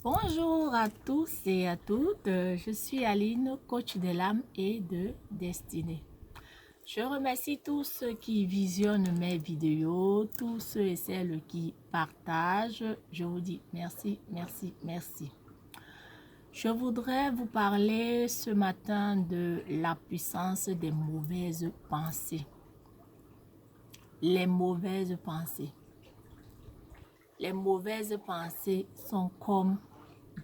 Bonjour à tous et à toutes, je suis Aline, coach de l'âme et de destinée. Je remercie tous ceux qui visionnent mes vidéos, tous ceux et celles qui partagent. Je vous dis merci, merci, merci. Je voudrais vous parler ce matin de la puissance des mauvaises pensées. Les mauvaises pensées. Les mauvaises pensées sont comme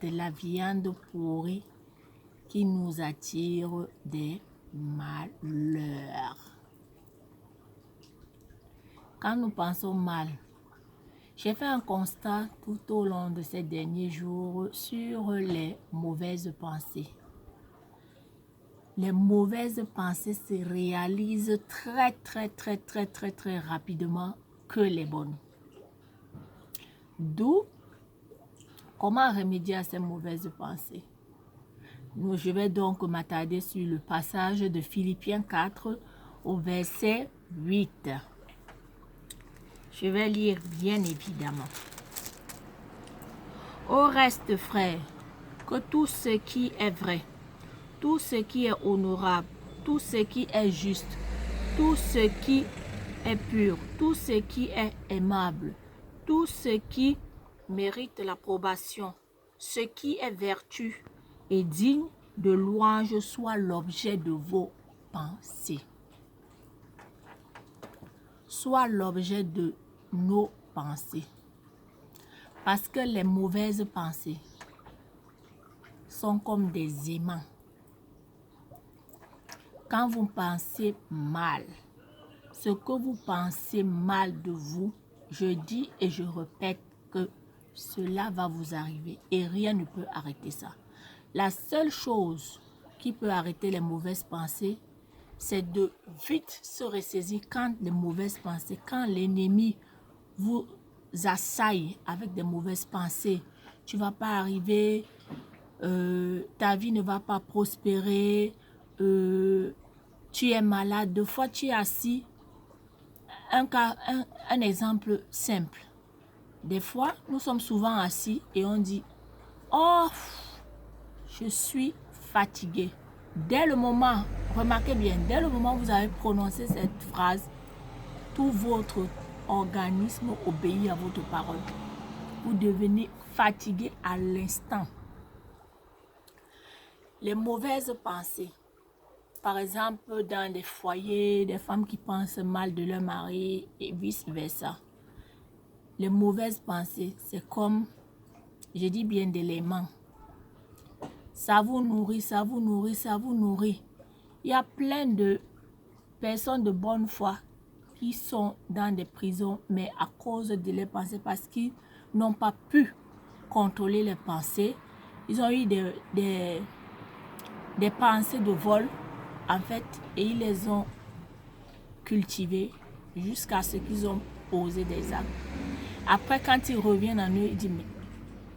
de la viande pourrie qui nous attire des malheurs. Quand nous pensons mal, j'ai fait un constat tout au long de ces derniers jours sur les mauvaises pensées. Les mauvaises pensées se réalisent très rapidement que les bonnes. D'où, comment remédier à ces mauvaises pensées? Je vais donc m'attarder sur le passage de Philippiens 4 au verset 8. Je vais lire bien évidemment. Au reste, frères, que tout ce qui est vrai, tout ce qui est honorable, tout ce qui est juste, tout ce qui est pur, tout ce qui est aimable, tout ce qui mérite l'approbation, ce qui est vertu et digne de louange soit l'objet de vos pensées. Soit l'objet de nos pensées. Parce que les mauvaises pensées sont comme des aimants. Quand vous pensez mal, ce que vous pensez mal de vous, je dis et je répète que cela va vous arriver et rien ne peut arrêter ça. La seule chose qui peut arrêter les mauvaises pensées, c'est de vite se ressaisir quand les mauvaises pensées, quand l'ennemi vous assaille avec des mauvaises pensées. Tu ne vas pas arriver, ta vie ne va pas prospérer, tu es malade. Deux fois, tu es assis. Un exemple simple. Des fois, nous sommes souvent assis et on dit « Oh, je suis fatigué ». Dès le moment, remarquez bien, dès le moment où vous avez prononcé cette phrase, tout votre organisme obéit à votre parole. Vous devenez fatigué à l'instant. Les mauvaises pensées, par exemple dans des foyers, des femmes qui pensent mal de leur mari et vice-versa. Les mauvaises pensées, c'est comme, je dis bien de l'aimant. Ça vous nourrit, ça vous nourrit, ça vous nourrit. Il y a plein de personnes de bonne foi qui sont dans des prisons, mais à cause de leurs pensées, parce qu'ils n'ont pas pu contrôler les pensées. Ils ont eu des pensées de vol, en fait, et ils les ont cultivées jusqu'à ce qu'ils ont posé des actes. Après, quand ils reviennent en eux, ils disent, mais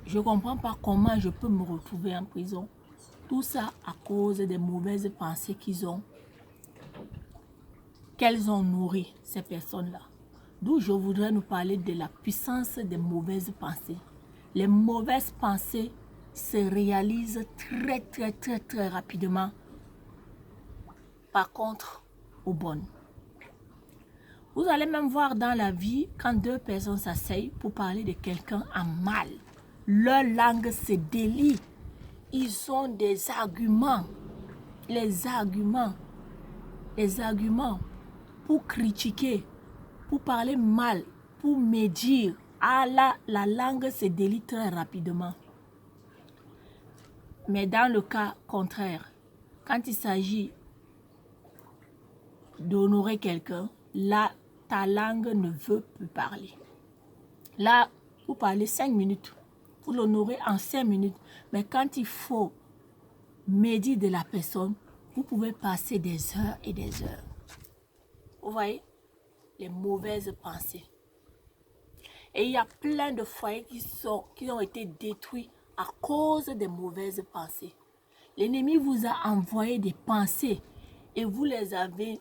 je ne comprends pas comment je peux me retrouver en prison. Tout ça à cause des mauvaises pensées qu'elles ont nourri ces personnes-là. D'où je voudrais nous parler de la puissance des mauvaises pensées. Les mauvaises pensées se réalisent très rapidement. Par contre, aux bonnes. Vous allez même voir dans la vie, quand deux personnes s'asseyent pour parler de quelqu'un en mal, leur langue se délie. Ils ont des arguments. Les arguments pour critiquer, pour parler mal, pour médire. Ah là, la langue se délie très rapidement. Mais dans le cas contraire, quand il s'agit d'honorer quelqu'un, là, ta langue ne veut plus parler. Là, vous parlez 5 minutes, vous l'honorez en 5 minutes. Mais quand il faut médire de la personne, vous pouvez passer des heures et des heures. Vous voyez, les mauvaises pensées. Et il y a plein de foyers qui ont été détruits à cause des mauvaises pensées. L'ennemi vous a envoyé des pensées et vous les avez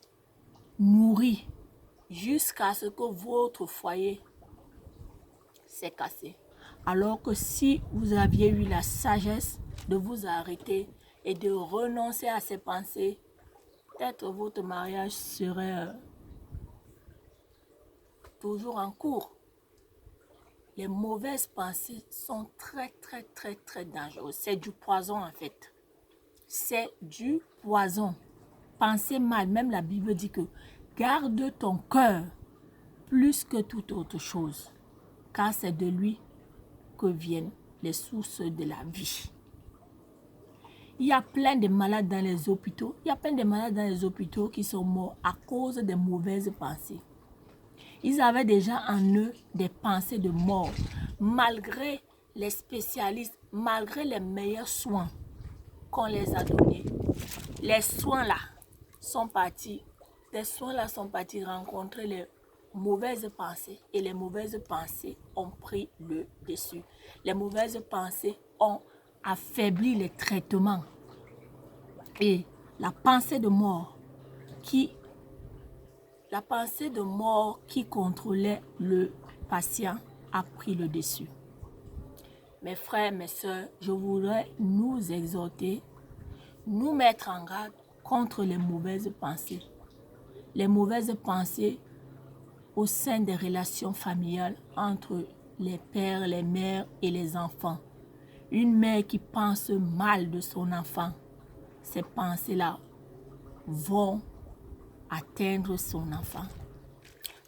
nourries jusqu'à ce que votre foyer s'est cassé. Alors que si vous aviez eu la sagesse de vous arrêter et de renoncer à ces pensées, peut-être votre mariage serait toujours en cours. Les mauvaises pensées sont très dangereuses. C'est du poison en fait. C'est du poison. Pensez mal. Même la Bible dit que garde ton cœur plus que toute autre chose, car c'est de lui que viennent les sources de la vie. Il y a plein de malades dans les hôpitaux. Il y a plein de malades dans les hôpitaux qui sont morts à cause des mauvaises pensées. Ils avaient déjà en eux des pensées de mort, malgré les spécialistes, malgré les meilleurs soins qu'on les a donnés. Les soins là sont partis rencontrer les mauvaises pensées et les mauvaises pensées ont pris le dessus. Les mauvaises pensées ont affaibli les traitements et la pensée de mort qui contrôlait le patient a pris le dessus. Mes frères, mes sœurs, je voudrais nous exhorter, nous mettre en garde contre les mauvaises pensées. Les mauvaises pensées au sein des relations familiales entre les pères, les mères et les enfants. Une mère qui pense mal de son enfant, ces pensées-là vont atteindre son enfant.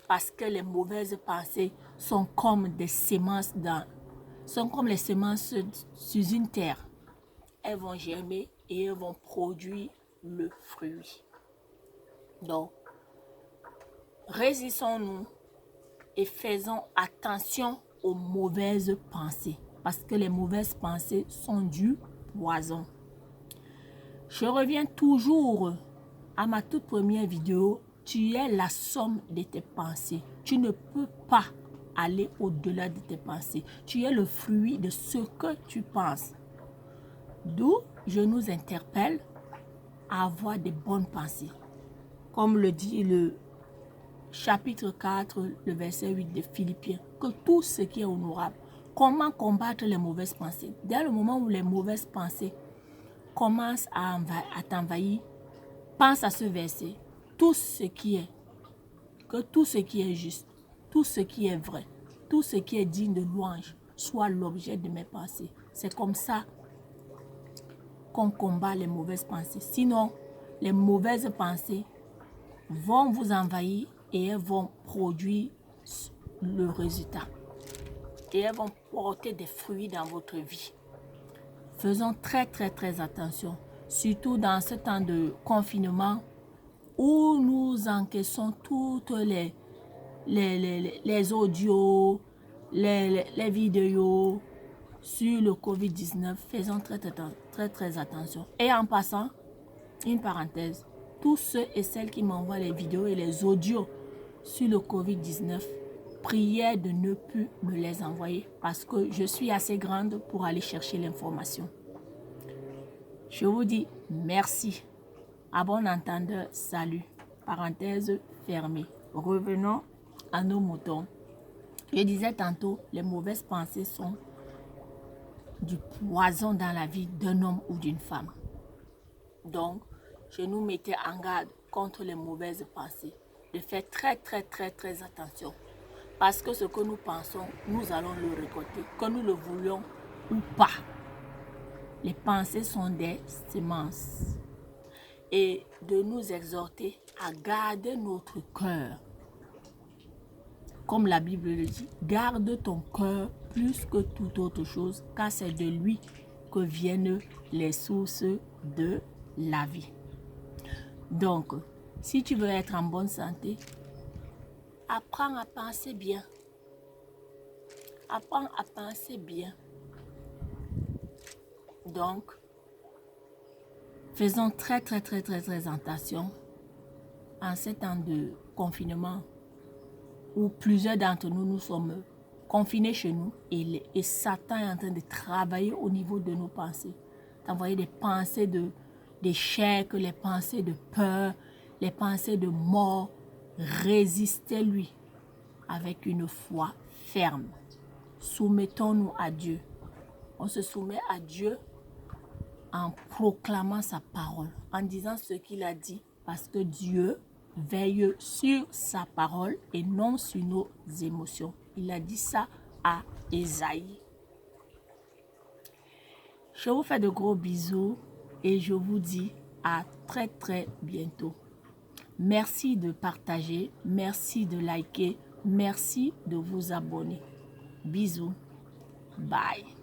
Parce que les mauvaises pensées sont comme des semences les semences sur une terre. Elles vont germer et elles vont produire le fruit. Donc, résistons-nous et faisons attention aux mauvaises pensées. Parce que les mauvaises pensées sont du poison. Je reviens toujours à ma toute première vidéo. Tu es la somme de tes pensées. Tu ne peux pas aller au-delà de tes pensées. Tu es le fruit de ce que tu penses. D'où je nous interpelle à avoir de bonnes pensées. Comme le dit le chapitre 4, le verset 8 de Philippiens, que tout ce qui est honorable. Comment combattre les mauvaises pensées? Dès le moment où les mauvaises pensées commencent à t'envahir, pense à ce verset. Tout ce qui est juste, tout ce qui est vrai, tout ce qui est digne de louange, soit l'objet de mes pensées. C'est comme ça qu'on combat les mauvaises pensées. Sinon, les mauvaises pensées vont vous envahir et elles vont produire le résultat. Et elles vont porter des fruits dans votre vie. Faisons très attention, surtout dans ce temps de confinement où nous encaissons toutes les audios, les vidéos sur le COVID-19. Faisons très attention. Et en passant, une parenthèse, tous ceux et celles qui m'envoient les vidéos et les audios sur le COVID-19, priez de ne plus me les envoyer parce que je suis assez grande pour aller chercher l'information. Je vous dis merci. À bon entendeur, salut. Parenthèse fermée. Revenons à nos moutons. Je disais tantôt, les mauvaises pensées sont du poison dans la vie d'un homme ou d'une femme. Donc, je nous mettais en garde contre les mauvaises pensées. De faire très attention. Parce que ce que nous pensons, nous allons le récolter, que nous le voulions ou pas. Les pensées sont des semences. Et de nous exhorter à garder notre cœur. Comme la Bible le dit, garde ton cœur plus que toute autre chose, car c'est de lui que viennent les sources de la vie. Donc, si tu veux être en bonne santé, apprends à penser bien. Apprends à penser bien. Donc, faisons très attention en ces temps de confinement où plusieurs d'entre nous, nous sommes confinés chez nous et Satan est en train de travailler au niveau de nos pensées. D'envoyer des pensées d'échec, les pensées de peur, les pensées de mort. Résistez-lui avec une foi ferme. soumettons-nous à Dieu. On se soumet à Dieu en proclamant sa parole, en disant ce qu'il a dit, parce que Dieu veille sur sa parole et non sur nos émotions. Il a dit ça à Ésaïe. Je vous fais de gros bisous et je vous dis à très très bientôt. Merci de partager, merci de liker, merci de vous abonner. Bisous. Bye.